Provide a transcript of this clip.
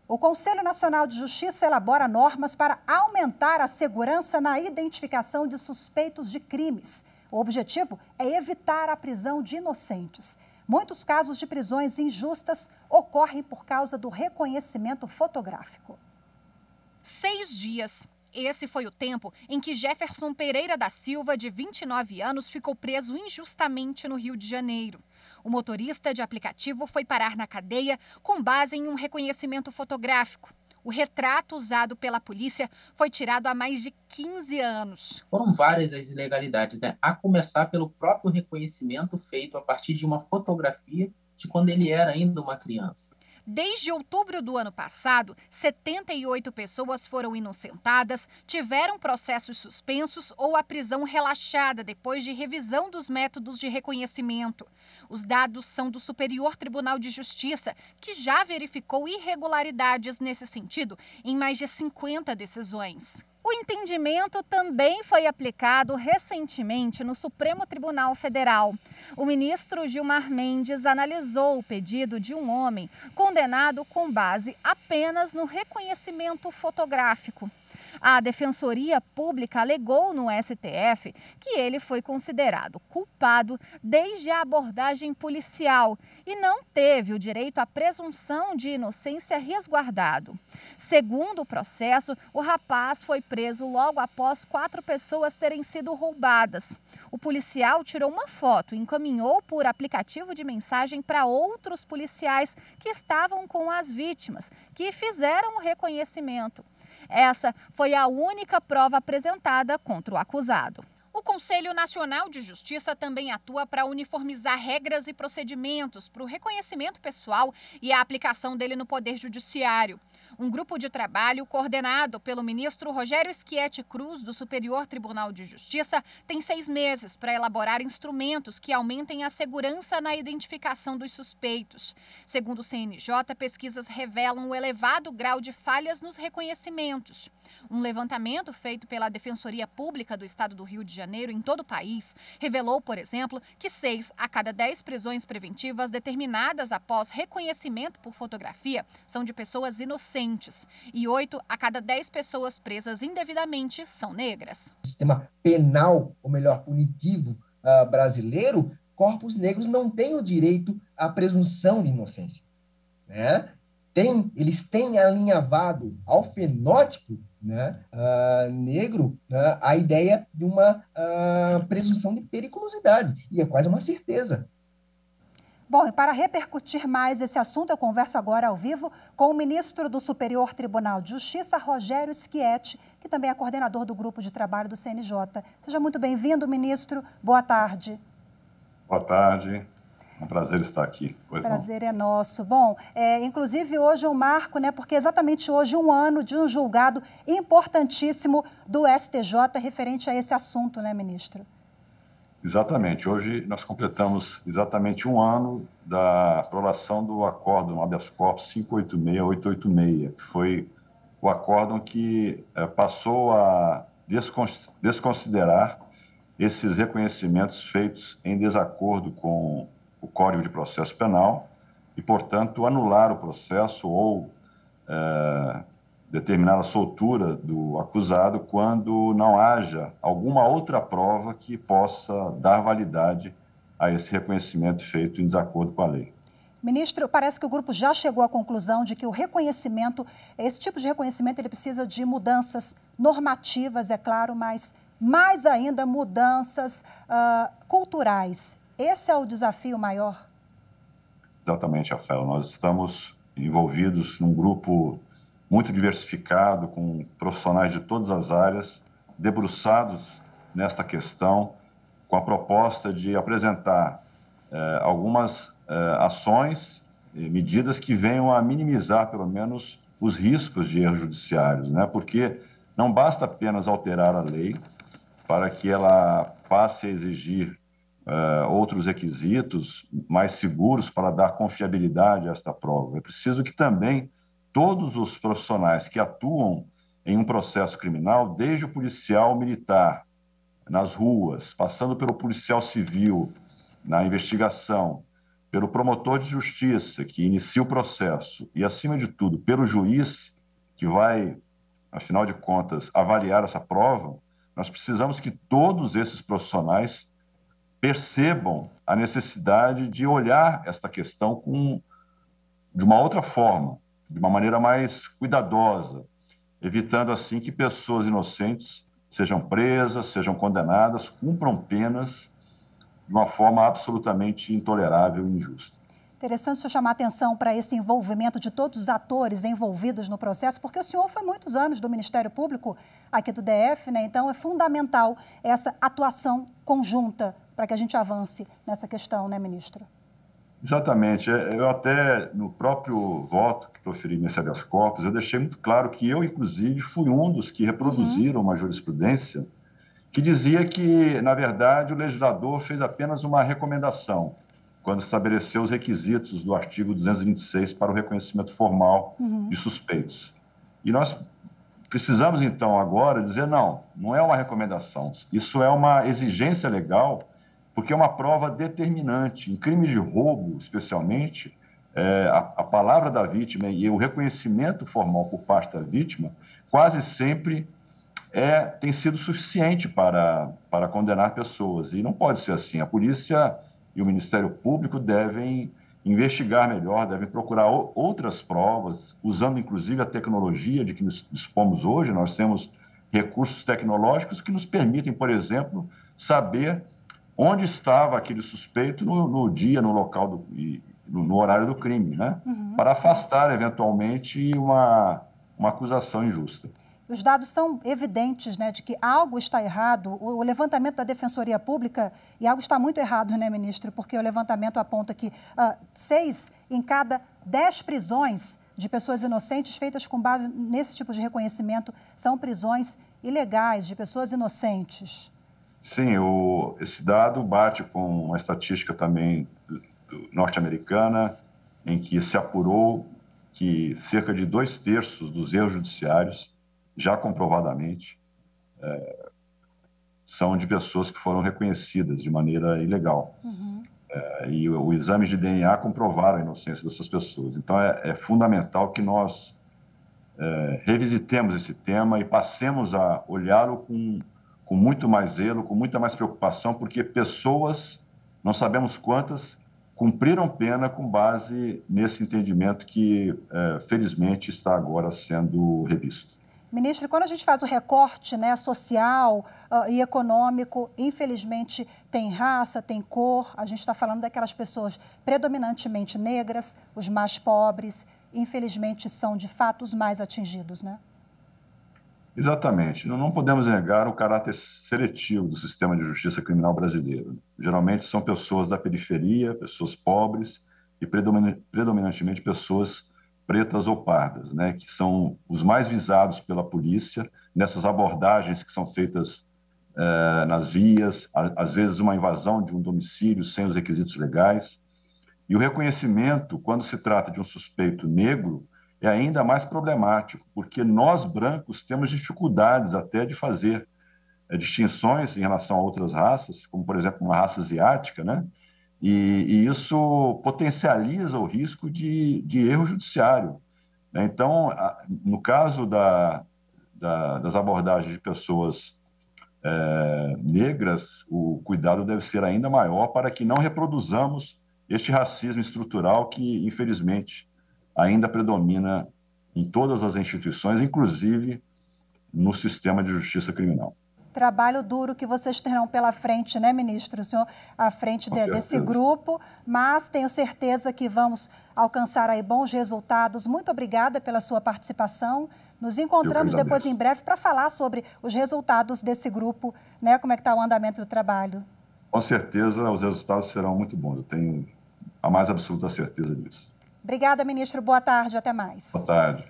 O Conselho Nacional de Justiça elabora normas para aumentar a segurança na identificação de suspeitos de crimes. O objetivo é evitar a prisão de inocentes. Muitos casos de prisões injustas ocorrem por causa do reconhecimento fotográfico. 6 dias. Esse foi o tempo em que Jefferson Pereira da Silva, de 29 anos, ficou preso injustamente no Rio de Janeiro. O motorista de aplicativo foi parar na cadeia com base em um reconhecimento fotográfico. O retrato usado pela polícia foi tirado há mais de 15 anos. Foram várias as ilegalidades, né? A começar pelo próprio reconhecimento feito a partir de uma fotografia de quando ele era ainda uma criança. Desde outubro do ano passado, 78 pessoas foram inocentadas, tiveram processos suspensos ou a prisão relaxada depois de revisão dos métodos de reconhecimento. Os dados são do Superior Tribunal de Justiça, que já verificou irregularidades nesse sentido em mais de 50 decisões. O entendimento também foi aplicado recentemente no Supremo Tribunal Federal. O ministro Gilmar Mendes analisou o pedido de um homem condenado com base apenas no reconhecimento fotográfico. A Defensoria Pública alegou no STF que ele foi considerado culpado desde a abordagem policial e não teve o direito à presunção de inocência resguardado. Segundo o processo, o rapaz foi preso logo após 4 pessoas terem sido roubadas. O policial tirou uma foto e encaminhou por aplicativo de mensagem para outros policiais que estavam com as vítimas, que fizeram o reconhecimento. Essa foi a única prova apresentada contra o acusado. O Conselho Nacional de Justiça também atua para uniformizar regras e procedimentos para o reconhecimento pessoal e a aplicação dele no Poder Judiciário. Um grupo de trabalho coordenado pelo ministro Rogério Schietti Cruz, do Superior Tribunal de Justiça, tem 6 meses para elaborar instrumentos que aumentem a segurança na identificação dos suspeitos. Segundo o CNJ, pesquisas revelam o elevado grau de falhas nos reconhecimentos. Um levantamento feito pela Defensoria Pública do Estado do Rio de Janeiro em todo o país revelou, por exemplo, que 6 a cada 10 prisões preventivas determinadas após reconhecimento por fotografia são de pessoas inocentes e 8 a cada 10 pessoas presas indevidamente são negras. O sistema penal, ou melhor, punitivo brasileiro, corpos negros não têm o direito à presunção de inocência, né? Eles têm alinhavado ao fenótipo, né, negro, a ideia de uma presunção de periculosidade, e é quase uma certeza. Bom, e para repercutir mais esse assunto, eu converso agora ao vivo com o ministro do Superior Tribunal de Justiça, Rogério Schietti, que também é coordenador do grupo de trabalho do CNJ. Seja muito bem-vindo, ministro. Boa tarde. Boa tarde. É um prazer estar aqui. Prazer é nosso. Bom, inclusive hoje é um marco, né? Porque exatamente hoje 1 ano de um julgado importantíssimo do STJ referente a esse assunto, né, ministro? Exatamente. Hoje nós completamos exatamente 1 ano da aprovação do acórdão habeas corpus 586-886, que foi o acórdão que passou a desconsiderar esses reconhecimentos feitos em desacordo com o Código de Processo Penal e, portanto, anular o processo ou determinar a soltura do acusado quando não haja alguma outra prova que possa dar validade a esse reconhecimento feito em desacordo com a lei. Ministro, parece que o grupo já chegou à conclusão de que o reconhecimento, esse tipo de reconhecimento, ele precisa de mudanças normativas, é claro, mas mais ainda mudanças culturais. Esse é o desafio maior? Exatamente, Rafael. Nós estamos envolvidos num grupo muito diversificado, com profissionais de todas as áreas, debruçados nesta questão, com a proposta de apresentar algumas ações e medidas que venham a minimizar, pelo menos, os riscos de erros judiciários, né? Porque não basta apenas alterar a lei para que ela passe a exigir outros requisitos mais seguros para dar confiabilidade a esta prova. É preciso que também todos os profissionais que atuam em um processo criminal, desde o policial militar, nas ruas, passando pelo policial civil, na investigação, pelo promotor de justiça, que inicia o processo, e, acima de tudo, pelo juiz, que vai, afinal de contas, avaliar essa prova, nós precisamos que todos esses profissionais percebam a necessidade de olhar esta questão de uma outra forma, de uma maneira mais cuidadosa, evitando, assim, que pessoas inocentes sejam presas, sejam condenadas, cumpram penas de uma forma absolutamente intolerável e injusta. Interessante o senhor chamar atenção para esse envolvimento de todos os atores envolvidos no processo, porque o senhor foi muitos anos do Ministério Público aqui do DF, né? Então é fundamental essa atuação conjunta para que a gente avance nessa questão, né, ministro? Exatamente. Eu até, no próprio voto que proferi nesse habeas corpus, eu deixei muito claro que eu, inclusive, fui um dos que reproduziram uma jurisprudência que dizia que, na verdade, o legislador fez apenas uma recomendação quando estabeleceu os requisitos do artigo 226 para o reconhecimento formal de suspeitos. E nós precisamos, então, agora dizer, não é uma recomendação, isso é uma exigência legal, porque é uma prova determinante. Em crimes de roubo, especialmente, a palavra da vítima e o reconhecimento formal por parte da vítima quase sempre tem sido suficiente para condenar pessoas. E não pode ser assim. A polícia e o Ministério Público devem investigar melhor, devem procurar outras provas, usando inclusive a tecnologia de que nos dispomos hoje. Nós temos recursos tecnológicos que nos permitem, por exemplo, saber onde estava aquele suspeito no dia, no local, no horário do crime, né? Para afastar, eventualmente, uma acusação injusta. Os dados são evidentes, né, de que algo está errado. O levantamento da Defensoria Pública, e algo está muito errado, né, ministro? Porque o levantamento aponta que 6 em cada 10 prisões de pessoas inocentes feitas com base nesse tipo de reconhecimento são prisões ilegais de pessoas inocentes. Sim, esse dado bate com uma estatística também norte-americana, em que se apurou que cerca de 2/3 dos erros judiciários, já comprovadamente, são de pessoas que foram reconhecidas de maneira ilegal. E o exame de DNA comprovaram a inocência dessas pessoas. Então, é fundamental que nós revisitemos esse tema e passemos a olhá-lo com muito mais zelo, com muita mais preocupação, porque pessoas, não sabemos quantas, cumpriram pena com base nesse entendimento que, felizmente, está agora sendo revisto. Ministro, quando a gente faz o recorte, né, social e econômico, infelizmente tem raça, tem cor, a gente está falando daquelas pessoas predominantemente negras, os mais pobres, infelizmente são de fato os mais atingidos, né? Exatamente. Não podemos negar o caráter seletivo do sistema de justiça criminal brasileiro. Geralmente são pessoas da periferia, pessoas pobres e predominantemente pessoas pretas ou pardas, né, que são os mais visados pela polícia nessas abordagens que são feitas nas vias, às vezes uma invasão de um domicílio sem os requisitos legais. E o reconhecimento, quando se trata de um suspeito negro, é ainda mais problemático, porque nós, brancos, temos dificuldades até de fazer distinções em relação a outras raças, como, por exemplo, uma raça asiática, né? E isso potencializa o risco de erro judiciário. Então, no caso das abordagens de pessoas negras, o cuidado deve ser ainda maior para que não reproduzamos este racismo estrutural que, infelizmente, ainda predomina em todas as instituições, inclusive no sistema de justiça criminal. Trabalho duro que vocês terão pela frente, né, ministro? O senhor à frente desse grupo, mas tenho certeza que vamos alcançar aí bons resultados. Muito obrigada pela sua participação. Nos encontramos depois em breve para falar sobre os resultados desse grupo, né? Como é que está o andamento do trabalho? Com certeza os resultados serão muito bons. Eu tenho a mais absoluta certeza disso. Obrigada, ministro. Boa tarde. Até mais. Boa tarde.